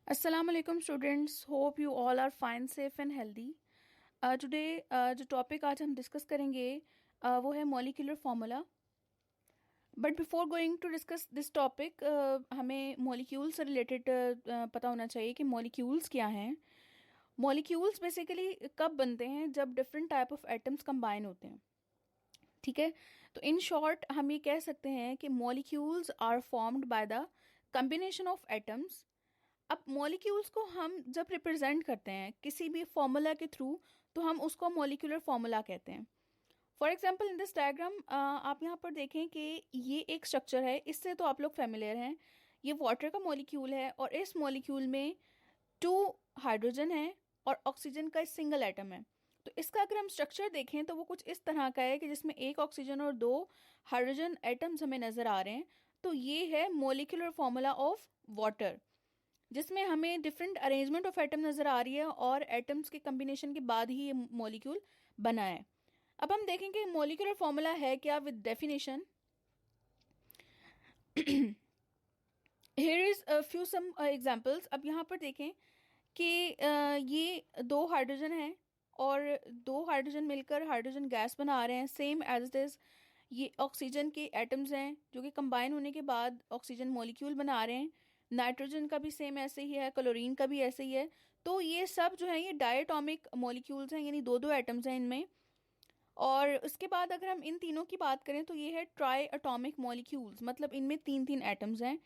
Assalamu alaikum students, hope you all are fine, safe and healthy. Today जो topic आज हम discuss करेंगे वो है molecular formula. But before going to discuss this topic हमें molecule से रिलेटेड पता होना चाहिए कि मॉलिक्यूल्स क्या हैं. मॉलिक्यूल्स बेसिकली कब बनते हैं? जब different type of atoms combine होते हैं. ठीक है, तो इन शॉर्ट हम ये कह सकते हैं कि molecules are formed by the combination of atoms. अब मॉलिक्यूल्स को हम जब रिप्रेजेंट करते हैं किसी भी फॉर्मूला के थ्रू, तो हम उसको मॉलिक्यूलर फॉर्मूला कहते हैं. For example in this diagram आप यहाँ पर देखें कि ये एक स्ट्रक्चर है, इससे तो आप लोग फेमिलियर हैं. ये वाटर का मॉलिक्यूल है और इस मॉलिक्यूल में 2 हाइड्रोजन है और ऑक्सीजन का सिंगल एटम है. तो इसका अगर हम स्ट्रक्चर देखें तो वो कुछ इस तरह का है कि जिसमें 1 ऑक्सीजन और 2 हाइड्रोजन एटम्स हमें नजर आ रहे हैं. तो ये है मॉलिक्यूलर फॉर्मूला ऑफ वाटर, जिसमें हमें डिफरेंट अरेंजमेंट ऑफ एटम नजर आ रही है और एटम्स के कम्बिनेशन के बाद ही ये मॉलिक्यूल बना है. अब हम देखेंगे मॉलिक्यूलर फॉर्मूला है क्या with definition. Here is few some examples. अब यहाँ पर देखें कि ये 2 हाइड्रोजन हैं और 2 हाइड्रोजन मिलकर हाइड्रोजन गैस बना रहे हैं, सेम एज दिस. ये ऑक्सीजन के एटम्स हैं जो कि कंबाइन होने के बाद ऑक्सीजन मॉलिक्यूल बना रहे हैं. नाइट्रोजन का भी सेम ऐसे ही है, क्लोरीन का भी ऐसे ही है. तो ये सब जो है ये डायटोमिक मॉलिक्यूल्स हैं, यानी 2-2 एटम्स हैं इनमें. और उसके बाद अगर हम इन तीनों की बात करें तो ये है ट्राई एटॉमिक मॉलिक्यूल्स, मतलब इनमें 3-3 एटम्स हैं.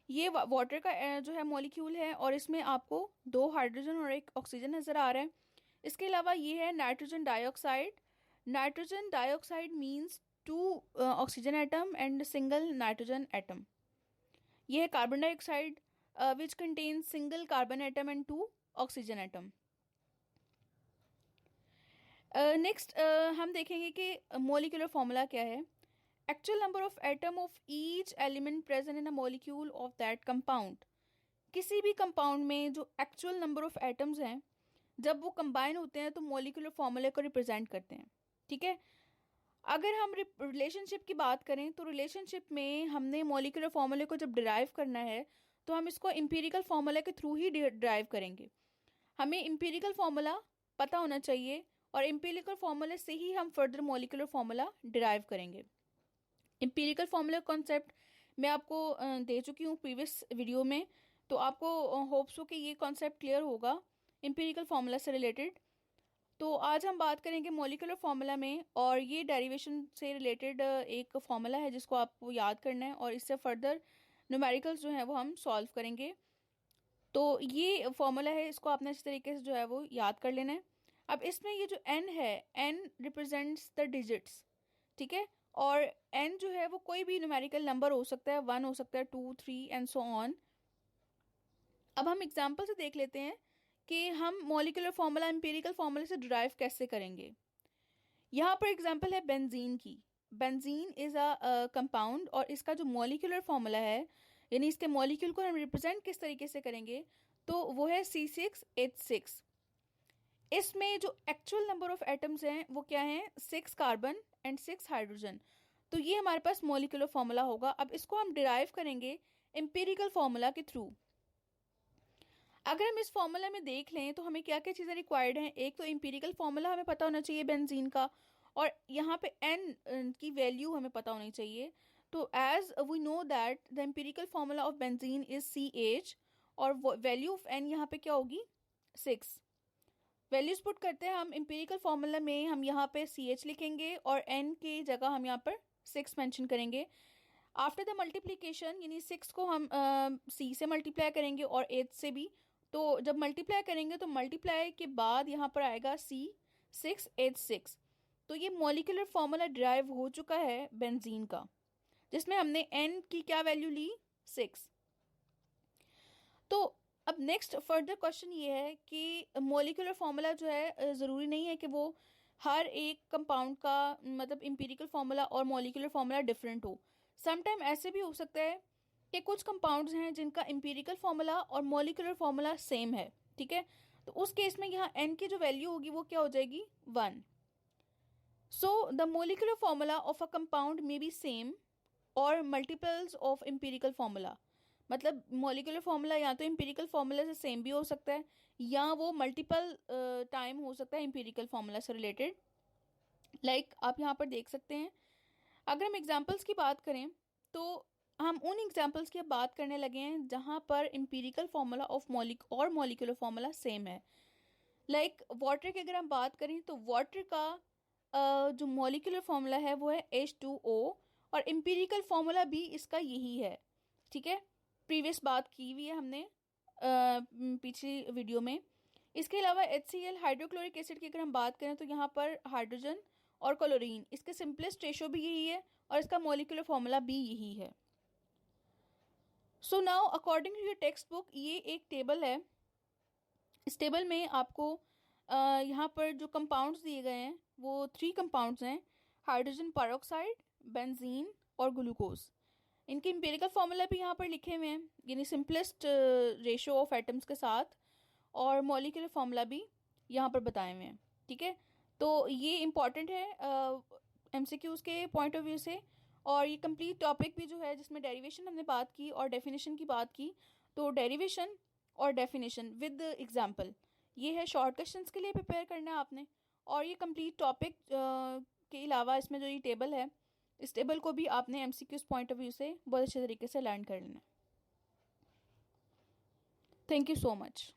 ये वाटर का जो है मॉलिक्यूल है और इसमें आपको 2 हाइड्रोजन और 1 ऑक्सीजन नजर आ रहा है. इसके अलावा ये है nitrogen dioxide. Nitrogen dioxide means 2 oxygen atom and single nitrogen atom. ये है carbon dioxide which contain single carbon atom and 2 oxygen atom. Next हम देखेंगे कि मॉलिक्यूलर फॉर्मूला क्या है. Actual number of atom of each element present in a molecule of that compound. किसी भी compound में जो एक्चुअल नंबर ऑफ एटम्स हैं जब वो कंबाइन होते हैं तो मॉलिक्यूलर फॉर्मूले को रिप्रेजेंट करते हैं. ठीक है, अगर हम रिलेशनशिप की बात करें तो रिलेशनशिप में हमने मॉलिक्यूलर फॉर्मूले को जब डिराइव करना है तो हम इसको इम्पीरिकल फॉर्मूला के थ्रू ही डिराइव करेंगे. हमें इम्पीरिकल फॉर्मूला पता होना चाहिए और इम्पीरिकल फॉर्मूले से ही हम फर्दर मॉलिक्यूलर फॉर्मूला डिराइव करेंगे. इम्पीरिकल फॉर्मूला कॉन्सेप्ट मैं आपको दे चुकी हूँ प्रीवियस वीडियो में, तो आपको होप्स हो कि ये कॉन्सेप्ट क्लियर होगा इम्पीरिकल फॉर्मूला से रिलेटेड. तो आज हम बात करेंगे मॉलिक्यूलर फार्मूला में, और ये डेरिवेशन से रिलेटेड एक फार्मूला है जिसको आपको याद करना है और इससे फर्दर न्यूमेरिकल्स जो हैं वो हम सॉल्व करेंगे. तो ये फार्मूला है, इसको आपने अच्छी तरीके से जो है वो याद कर लेना है. अब इसमें ये जो n है, n रिप्रेजेंट्स द डिजिट्स. ठीक है, और n जो है वो कोई भी न्यूमेरिकल नंबर हो सकता है, 1 हो सकता है, 2, 3 एंड सो ऑन. अब हम एग्जाम्पल से देख लेते हैं कि हम मॉलिक्यूलर फॉर्मूला एम्पिरिकल फॉर्मूले से डिराइव कैसे करेंगे. यहाँ पर एग्जांपल है बेंजीन की. बेंजीन इज अ कंपाउंड और इसका जो मॉलिक्यूलर फॉर्मूला है, यानी इसके मॉलिक्यूल को हम रिप्रेजेंट किस तरीके से करेंगे, तो वो है C6H6. इसमें जो एक्चुअल नंबर ऑफ एटम्स हैं वो क्या हैं, 6 कार्बन एंड 6 हाइड्रोजन. तो ये हमारे पास मॉलिक्यूलर फॉर्मूला होगा. अब इसको हम डिराइव करेंगे एम्पिरिकल फॉर्मूला के थ्रू. अगर हम इस फॉर्मूला में देख लें तो हमें क्या क्या चीज़ें रिक्वायर्ड हैं. एक तो एम्पिरिकल फॉर्मूला हमें पता होना चाहिए बेंजीन का, और यहाँ पे n की वैल्यू हमें पता होनी चाहिए. तो as we know that the empirical formula of benzene is CH, और वैल्यू ऑफ n यहाँ पे क्या होगी, 6. वैल्यूज पुट करते हैं हम एम्पिरिकल फॉर्मूला में, हम यहाँ पे CH लिखेंगे और n की जगह हम यहाँ पर 6 मेंशन करेंगे. आफ्टर द मल्टीप्लीकेशन, यानी 6 को हम C से मल्टीप्लाई करेंगे और 8 से भी. तो जब मल्टीप्लाई करेंगे तो मल्टीप्लाई के बाद यहाँ पर आएगा C6H6. तो ये मॉलिक्यूलर फॉर्मूला डिराइव हो चुका है बेंजीन का, जिसमें हमने n की क्या वैल्यू ली, 6. तो अब नेक्स्ट फर्दर क्वेश्चन ये है कि मॉलिक्यूलर फॉर्मूला जो है ज़रूरी नहीं है कि वो हर एक कंपाउंड का, मतलब इम्पीरिकल फॉर्मूला और मॉलिक्यूलर फॉर्मूला डिफरेंट हो. समटाइम ऐसे भी हो सकता है कि कुछ कंपाउंड्स हैं जिनका एम्पिरिकल फार्मूला और मॉलिक्यूलर फार्मूला सेम है. ठीक है, तो उस केस में यहाँ n की जो वैल्यू होगी वो क्या हो जाएगी, 1. So the molecular formula of a compound may be same और मल्टीपल्स ऑफ एम्पिरिकल फार्मूला. मतलब मॉलिक्यूलर फॉर्मूला या तो एम्पिरिकल फार्मूला से सेम भी हो सकता है या वो मल्टीपल टाइम हो सकता है एम्पिरिकल फार्मूला से रिलेटेड। लाइक आप यहाँ पर देख सकते हैं, अगर हम एग्जाम्पल्स की बात करें तो हम उन एग्जाम्पल्स की अब बात करने लगे हैं जहाँ पर empirical formula of molecular formula same है। लाइक वाटर की अगर हम बात करें तो वाटर का जो मॉलिक्यूलर फार्मूला है वो है H2O, और एम्पिरिकल फार्मूला भी इसका यही है। ठीक है, प्रीवियस बात की हुई है हमने पिछली वीडियो में। इसके अलावा HCl हाइड्रोक्लोरिक एसिड की अगर हम बात करें तो यहाँ पर हाइड्रोजन और क्लोरीन, इसके सिंपलेस्ट रेशो भी यही है और इसका मॉलिक्यूलर फार्मूला भी यही है। So now according to your text book, ये एक टेबल है। इस टेबल में आपको यहाँ पर जो कंपाउंड्स दिए गए हैं वो 3 कंपाउंड्स हैं, हाइड्रोजन पेरोक्साइड, बेंजीन और ग्लूकोज। इनके एम्पिरिकल फार्मूला भी यहाँ पर लिखे हुए हैं, यानी सिंपलेस्ट रेशो ऑफ एटम्स के साथ, और मॉलिक्यूलर फार्मूला भी यहाँ पर बताए हुए हैं। ठीक है, तो ये इम्पॉर्टेंट है MCQs के पॉइंट ऑफ व्यू से। और ये कंप्लीट टॉपिक भी जो है जिसमें डेरिवेशन हमने बात की और डेफिनेशन की बात की, तो डेरिवेशन और डेफिनेशन विद एग्जाम्पल, ये है शॉर्ट क्वेश्चंस के लिए प्रिपेयर करना है आपने। और ये कंप्लीट टॉपिक के अलावा इसमें जो ये टेबल है, इस टेबल को भी आपने MCQs पॉइंट ऑफ व्यू से बहुत अच्छे तरीके से लर्न कर लेना है। Thank you so much.